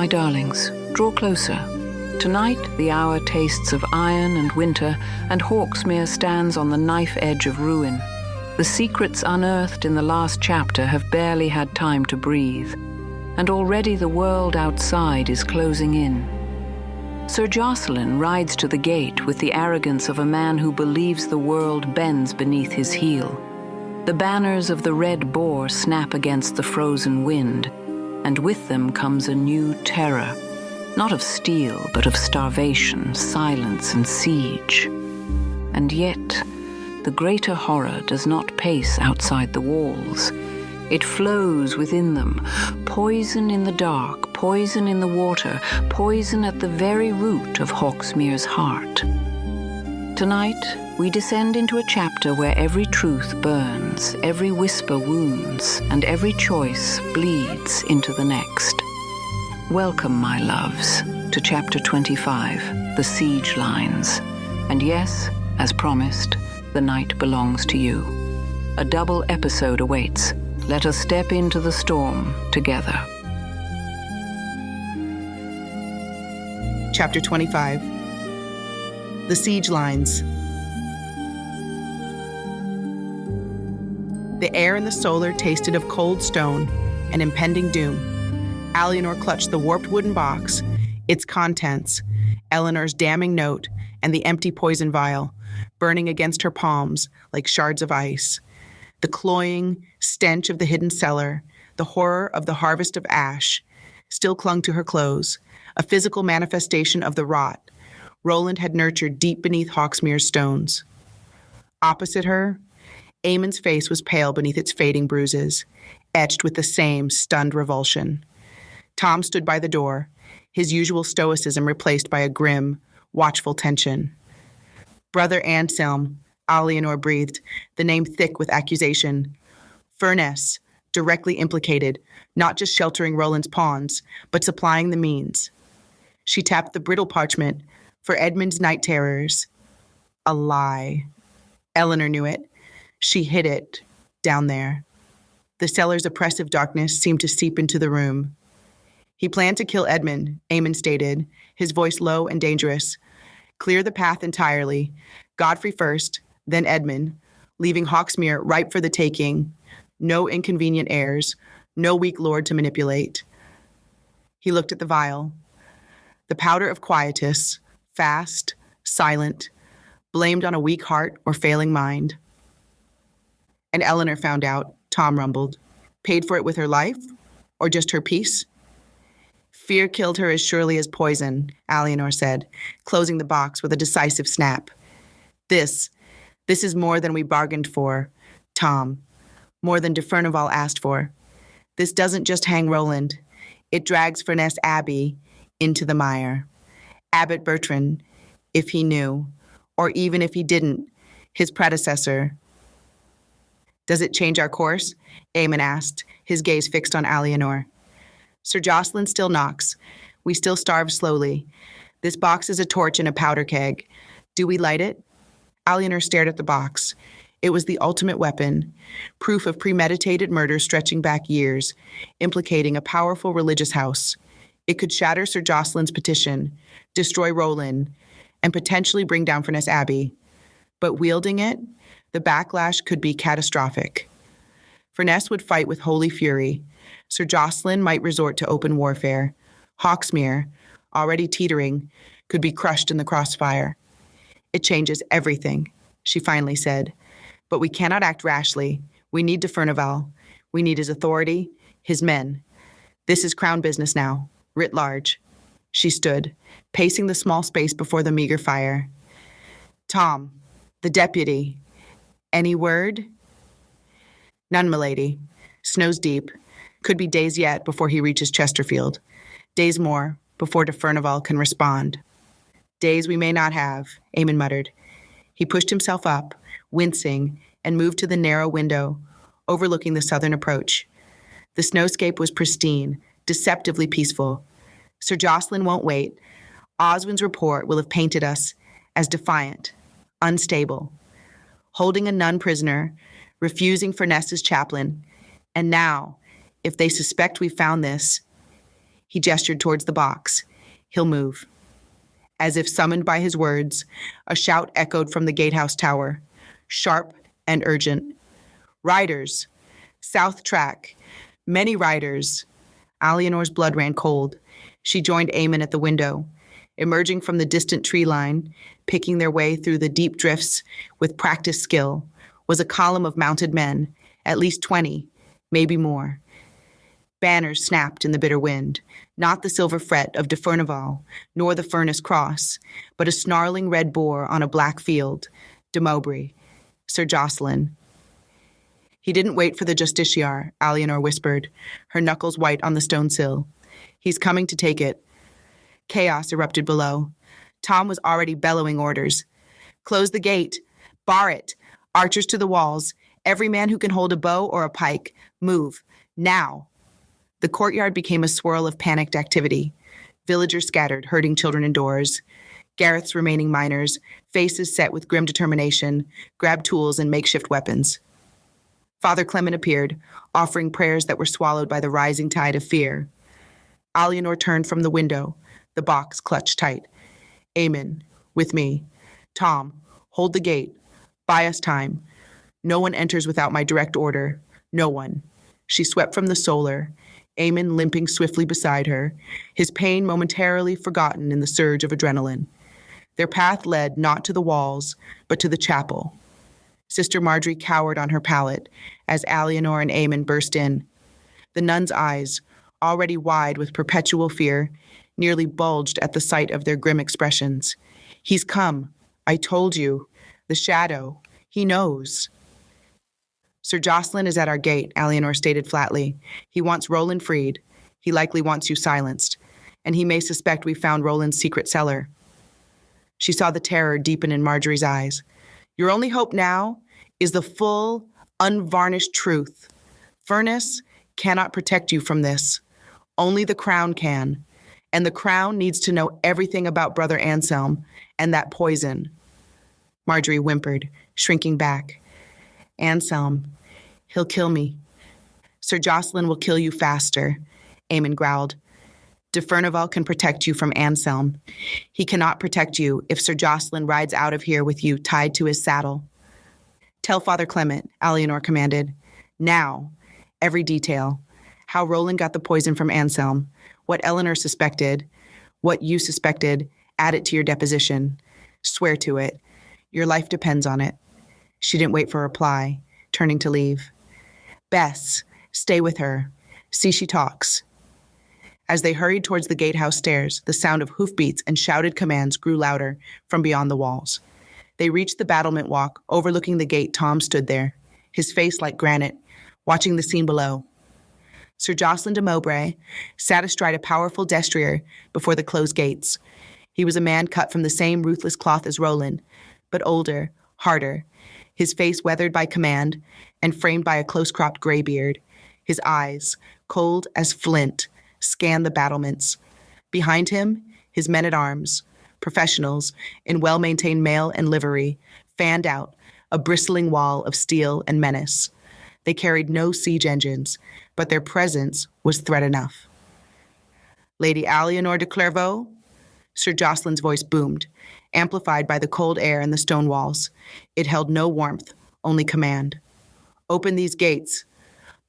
My darlings, draw closer. Tonight, the hour tastes of iron and winter, and Hawksmere stands on the knife edge of ruin. The secrets unearthed in the last chapter have barely had time to breathe, and already the world outside is closing in. Sir Jocelyn rides to the gate with the arrogance of a man who believes the world bends beneath his heel. The banners of the Red Boar snap against the frozen wind, and with them comes a new terror, not of steel, but of starvation, silence, and siege. And yet, the greater horror does not pace outside the walls. It flows within them, poison in the dark, poison in the water, poison at the very root of Hawksmere's heart. Tonight, we descend into a chapter where every truth burns, every whisper wounds, and every choice bleeds into the next. Welcome, my loves, to Chapter 25, The Siege Lines. And yes, as promised, the night belongs to you. A double episode awaits. Let us step into the storm together. Chapter 25, The Siege Lines. The air and the solar tasted of cold stone and impending doom. Alianor clutched the warped wooden box, its contents, Eleanor's damning note, and the empty poison vial, burning against her palms like shards of ice. The cloying stench of the hidden cellar, the horror of the harvest of ash, still clung to her clothes, a physical manifestation of the rot Roland had nurtured deep beneath Hawksmere's stones. Opposite her, Aemon's face was pale beneath its fading bruises, etched with the same stunned revulsion. Tom stood by the door, his usual stoicism replaced by a grim, watchful tension. Brother Anselm, Alianor breathed, the name thick with accusation. Furness, directly implicated, not just sheltering Roland's pawns, but supplying the means. She tapped the brittle parchment for Edmund's night terrors. A lie. Eleanor knew it. She hid it, down there. The cellar's oppressive darkness seemed to seep into the room. He planned to kill Edmund, Aemon stated, his voice low and dangerous. Clear the path entirely. Godfrey first, then Edmund, leaving Hawksmere ripe for the taking. No inconvenient heirs, no weak lord to manipulate. He looked at the vial. The powder of quietus, fast, silent, blamed on a weak heart or failing mind. And Eleanor found out, Tom rumbled. Paid for it with her life? Or just her peace? Fear killed her as surely as poison, Alianor said, closing the box with a decisive snap. This is more than we bargained for, Tom. More than de Furnival asked for. This doesn't just hang Roland. It drags Furness Abbey into the mire. Abbot Bertrand, if he knew, or even if he didn't, his predecessor. Does it change our course? Aemon asked, his gaze fixed on Alianor. Sir Jocelyn still knocks. We still starve slowly. This box is a torch and a powder keg. Do we light it? Alianor stared at the box. It was the ultimate weapon, proof of premeditated murder stretching back years, implicating a powerful religious house. It could shatter Sir Jocelyn's petition, destroy Roland, and potentially bring down Furness Abbey. But wielding it, the backlash could be catastrophic. Furness would fight with holy fury. Sir Jocelyn might resort to open warfare. Hawksmere, already teetering, could be crushed in the crossfire. It changes everything, she finally said. But we cannot act rashly. We need de Furnival. We need his authority, his men. This is crown business now, writ large. She stood, pacing the small space before the meager fire. Tom, the deputy. Any word? None, milady. Snow's deep. Could be days yet before he reaches Chesterfield. Days more before de Furnival can respond. Days we may not have, Aemon muttered. He pushed himself up, wincing, and moved to the narrow window, overlooking the southern approach. The snowscape was pristine, deceptively peaceful. Sir Jocelyn won't wait. Oswin's report will have painted us as defiant, unstable, holding a nun prisoner, refusing Furness's chaplain, and now, if they suspect we found this, He gestured towards the box. He'll move. As if summoned by his words, a shout echoed from the gatehouse tower, sharp and urgent. Riders! South track! Many riders! Alianor's blood ran cold. She joined Aemon at the window. Emerging from the distant tree line, picking their way through the deep drifts with practiced skill, was a column of mounted men, at least 20, maybe more. Banners snapped in the bitter wind, not the silver fret of de Furnival, nor the furnace cross, but a snarling red boar on a black field, de Mowbray, Sir Jocelyn. He didn't wait for the justiciar, Alianor whispered, her knuckles white on the stone sill. He's coming to take it. Chaos erupted below. Tom was already bellowing orders. Close the gate. Bar it. Archers to the walls. Every man who can hold a bow or a pike. Move. Now. The courtyard became a swirl of panicked activity. Villagers scattered, herding children indoors. Gareth's remaining miners, faces set with grim determination, grabbed tools and makeshift weapons. Father Clement appeared, offering prayers that were swallowed by the rising tide of fear. Alianor turned from the window, the box clutched tight. Aemon, with me. Tom, hold the gate. Buy us time. No one enters without my direct order. No one. She swept from the solar, Aemon limping swiftly beside her, his pain momentarily forgotten in the surge of adrenaline. Their path led not to the walls, but to the chapel. Sister Marjorie cowered on her pallet as Alianor and Aemon burst in. The nun's eyes, already wide with perpetual fear, nearly bulged at the sight of their grim expressions. He's come. I told you. The shadow. He knows. Sir Jocelyn is at our gate, Alianor stated flatly. He wants Roland freed. He likely wants you silenced. And he may suspect we found Roland's secret cellar. She saw the terror deepen in Marjorie's eyes. Your only hope now is the full, unvarnished truth. Furnace cannot protect you from this. Only the crown can. And the crown needs to know everything about Brother Anselm and that poison. Marjorie whimpered, shrinking back. Anselm, he'll kill me. Sir Jocelyn will kill you faster, Aemon growled. De Furnival can protect you from Anselm. He cannot protect you if Sir Jocelyn rides out of here with you tied to his saddle. Tell Father Clement, Alianor commanded. Now, every detail. How Roland got the poison from Anselm, what Eleanor suspected, what you suspected, add it to your deposition. Swear to it. Your life depends on it. She didn't wait for a reply, turning to leave. Bess, stay with her. See she talks. As they hurried towards the gatehouse stairs, the sound of hoofbeats and shouted commands grew louder from beyond the walls. They reached the battlement walk, overlooking the gate. Tom stood there, his face like granite, watching the scene below. Sir Jocelyn de Mowbray sat astride a powerful destrier before the closed gates. He was a man cut from the same ruthless cloth as Roland, but older, harder, his face weathered by command and framed by a close-cropped gray beard. His eyes, cold as flint, scanned the battlements. Behind him, his men-at-arms, professionals in well-maintained mail and livery, fanned out, a bristling wall of steel and menace. They carried no siege engines, but their presence was threat enough. Lady Alianor de Clairvaux? Sir Jocelyn's voice boomed, amplified by the cold air and the stone walls. It held no warmth, only command. Open these gates.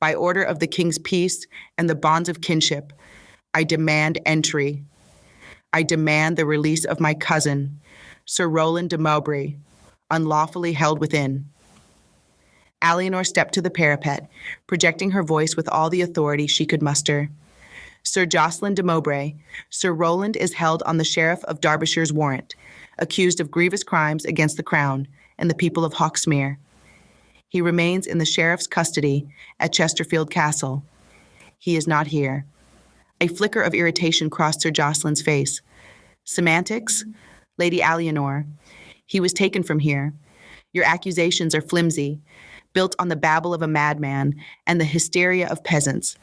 By order of the king's peace and the bonds of kinship, I demand entry. I demand the release of my cousin, Sir Roland de Mowbray, unlawfully held within. Alianor stepped to the parapet, projecting her voice with all the authority she could muster. Sir Jocelyn de Mowbray, Sir Roland is held on the Sheriff of Derbyshire's warrant, accused of grievous crimes against the crown and the people of Hawksmere. He remains in the sheriff's custody at Chesterfield Castle. He is not here. A flicker of irritation crossed Sir Jocelyn's face. Semantics? Lady Alianor, he was taken from here. Your accusations are flimsy, built on the babble of a madman and the hysteria of peasants.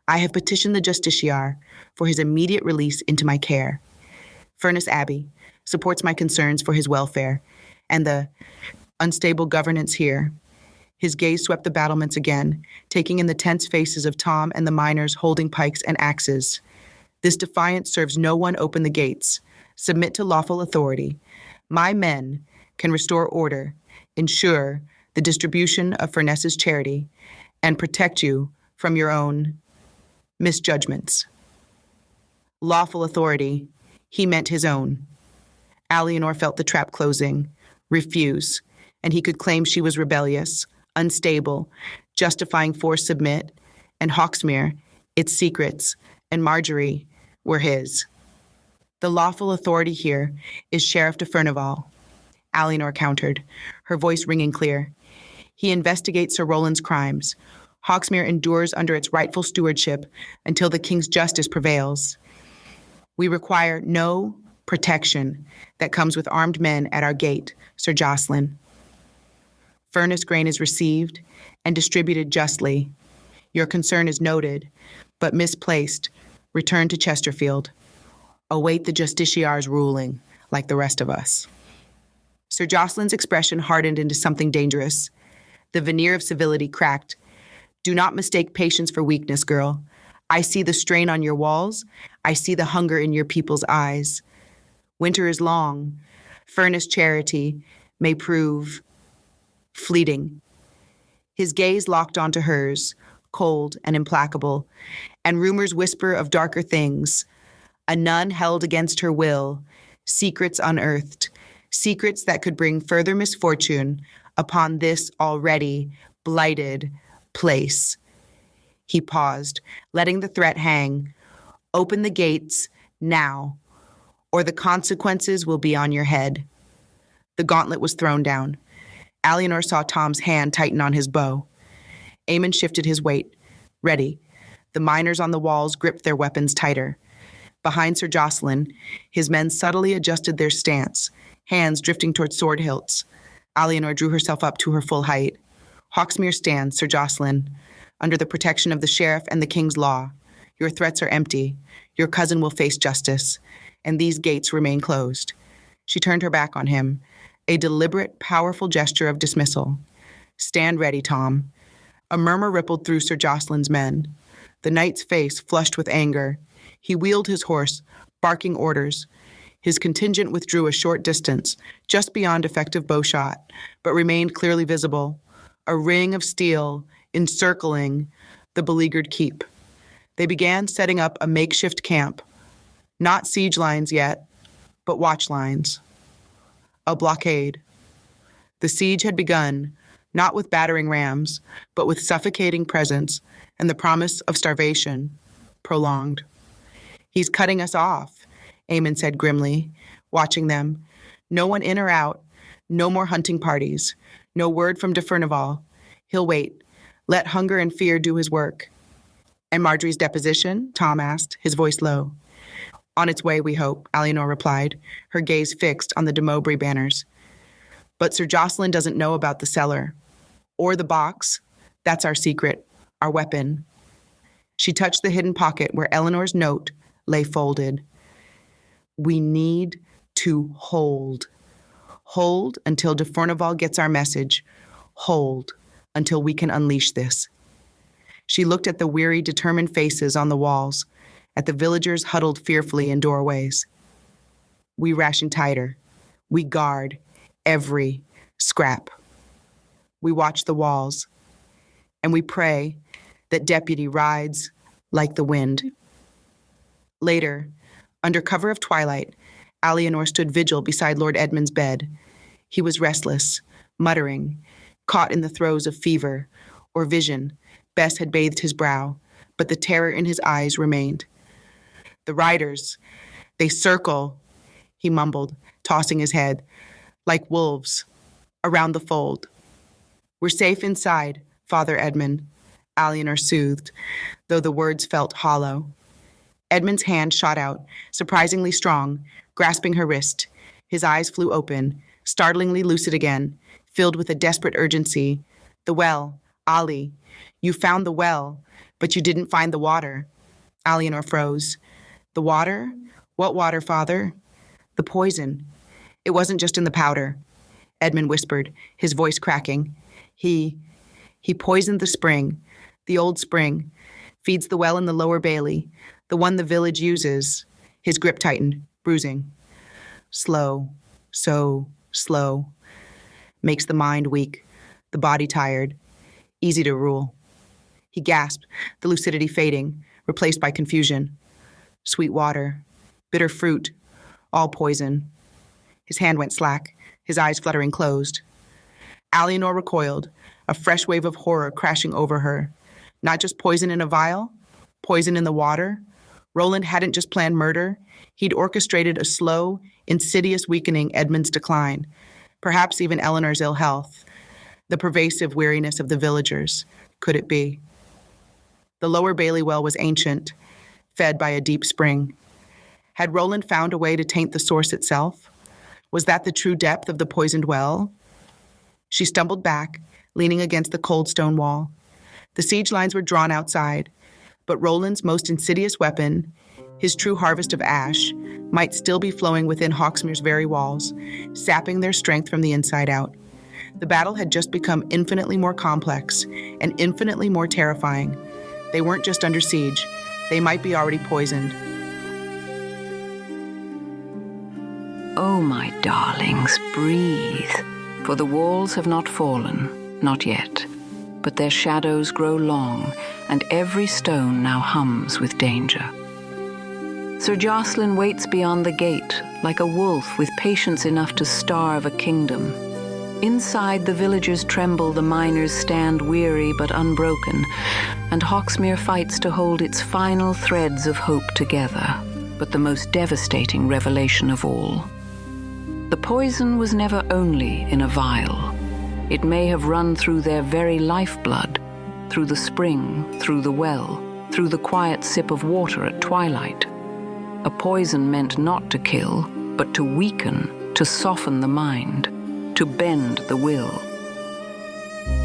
I have petitioned the justiciar for his immediate release into my care. Furness Abbey supports my concerns for his welfare and the unstable governance here. His gaze swept the battlements again, taking in the tense faces of Tom and the miners holding pikes and axes. This defiance serves no one. Open the gates. Submit to lawful authority. My men can restore order, ensure the distribution of Furness's charity, and protect you from your own misjudgments. Lawful authority, he meant his own. Alianor felt the trap closing. Refuse, and he could claim she was rebellious, unstable, justifying forced submit, and Hawksmere, its secrets, and Marjorie were his. The lawful authority here is Sheriff de Furnival, Alianor countered, her voice ringing clear. He investigates Sir Roland's crimes. Hawksmere endures under its rightful stewardship until the king's justice prevails. We require no protection that comes with armed men at our gate, Sir Jocelyn. Furness grain is received and distributed justly. Your concern is noted, but misplaced. Return to Chesterfield. Await the justiciar's ruling, like the rest of us. Sir Jocelyn's expression hardened into something dangerous. The veneer of civility cracked. Do not mistake patience for weakness, girl. I see the strain on your walls. I see the hunger in your people's eyes. Winter is long. Furness charity may prove fleeting. His gaze locked onto hers, cold and implacable, and rumors whisper of darker things. A nun held against her will, secrets unearthed, secrets that could bring further misfortune upon this already blighted place. He paused, letting the threat hang. Open the gates now, or the consequences will be on your head. The gauntlet was thrown down. Alianor saw Tom's hand tighten on his bow. Aemon shifted his weight. Ready. The miners on the walls gripped their weapons tighter. Behind Sir Jocelyn, his men subtly adjusted their stance, hands drifting toward sword hilts. Alianor drew herself up to her full height. Hawksmere stands, Sir Jocelyn, under the protection of the sheriff and the king's law. Your threats are empty. Your cousin will face justice, and these gates remain closed. She turned her back on him, a deliberate, powerful gesture of dismissal. Stand ready, Tom. A murmur rippled through Sir Jocelyn's men. The knight's face flushed with anger. He wheeled his horse, barking orders. His contingent withdrew a short distance, just beyond effective bowshot, but remained clearly visible, a ring of steel encircling the beleaguered keep. They began setting up a makeshift camp. Not siege lines yet, but watch lines. A blockade. The siege had begun, not with battering rams, but with suffocating presence and the promise of starvation, prolonged. He's cutting us off, Aemon said grimly, watching them. No one in or out, no more hunting parties, no word from de Furnival. He'll wait. Let hunger and fear do his work. And Marjorie's deposition? Tom asked, his voice low. On its way, we hope, Alianor replied, her gaze fixed on the de Mowbray banners. But Sir Jocelyn doesn't know about the cellar. Or the box. That's our secret, our weapon. She touched the hidden pocket where Eleanor's note lay folded. We need to hold. Hold until de Furnival gets our message. Hold until we can unleash this. She looked at the weary, determined faces on the walls, at the villagers huddled fearfully in doorways. We ration tighter. We guard every scrap. We watch the walls, and we pray that Deputy rides like the wind. Later, under cover of twilight, Alianor stood vigil beside Lord Edmund's bed. He was restless, muttering, caught in the throes of fever or vision. Bess had bathed his brow, but the terror in his eyes remained. The riders, they circle, he mumbled, tossing his head, like wolves, around the fold. We're safe inside, Father Edmund, Alianor soothed, though the words felt hollow. Edmund's hand shot out, surprisingly strong, grasping her wrist. His eyes flew open, startlingly lucid again, filled with a desperate urgency. The well, Ali. You found the well, but you didn't find the water. Alianor froze. The water? What water, Father? The poison. It wasn't just in the powder, Edmund whispered, his voice cracking. He poisoned the spring, the old spring, feeds the well in the lower bailey, The one the village uses. His grip tightened, bruising. Slow, so slow. Makes the mind weak, the body tired, easy to rule. He gasped, the lucidity fading, replaced by confusion. Sweet water, bitter fruit, all poison. His hand went slack, his eyes fluttering closed. Alianor recoiled, a fresh wave of horror crashing over her. Not just poison in a vial, poison in the water. Roland hadn't just planned murder. He'd orchestrated a slow, insidious weakening Edmund's decline, perhaps even Eleanor's ill health, the pervasive weariness of the villagers. Could it be? The lower Bailey well was ancient, fed by a deep spring. Had Roland found a way to taint the source itself? Was that the true depth of the poisoned well? She stumbled back, leaning against the cold stone wall. The siege lines were drawn outside, but Roland's most insidious weapon, his true harvest of ash, might still be flowing within Hawksmere's very walls, sapping their strength from the inside out. The battle had just become infinitely more complex and infinitely more terrifying. They weren't just under siege. They might be already poisoned. Oh, my darlings, breathe, for the walls have not fallen, not yet, but their shadows grow long, and every stone now hums with danger. Sir Jocelyn waits beyond the gate, like a wolf with patience enough to starve a kingdom. Inside, the villagers tremble, the miners stand weary but unbroken, and Hawksmere fights to hold its final threads of hope together. But the most devastating revelation of all: the poison was never only in a vial. It may have run through their very lifeblood, through the spring, through the well, through the quiet sip of water at twilight. A poison meant not to kill, but to weaken, to soften the mind, to bend the will.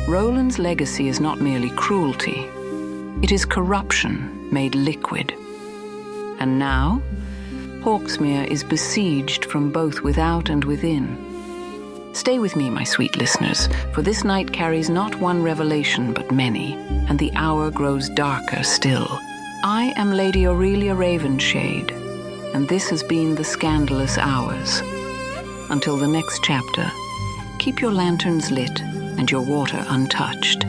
Roland's legacy is not merely cruelty. It is corruption made liquid. And now, Hawksmere is besieged from both without and within. Stay with me, my sweet listeners, for this night carries not one revelation but many, and the hour grows darker still. I am Lady Aurelia Ravenshade, and this has been the Scandalous Hours. Until the next chapter, keep your lanterns lit and your water untouched.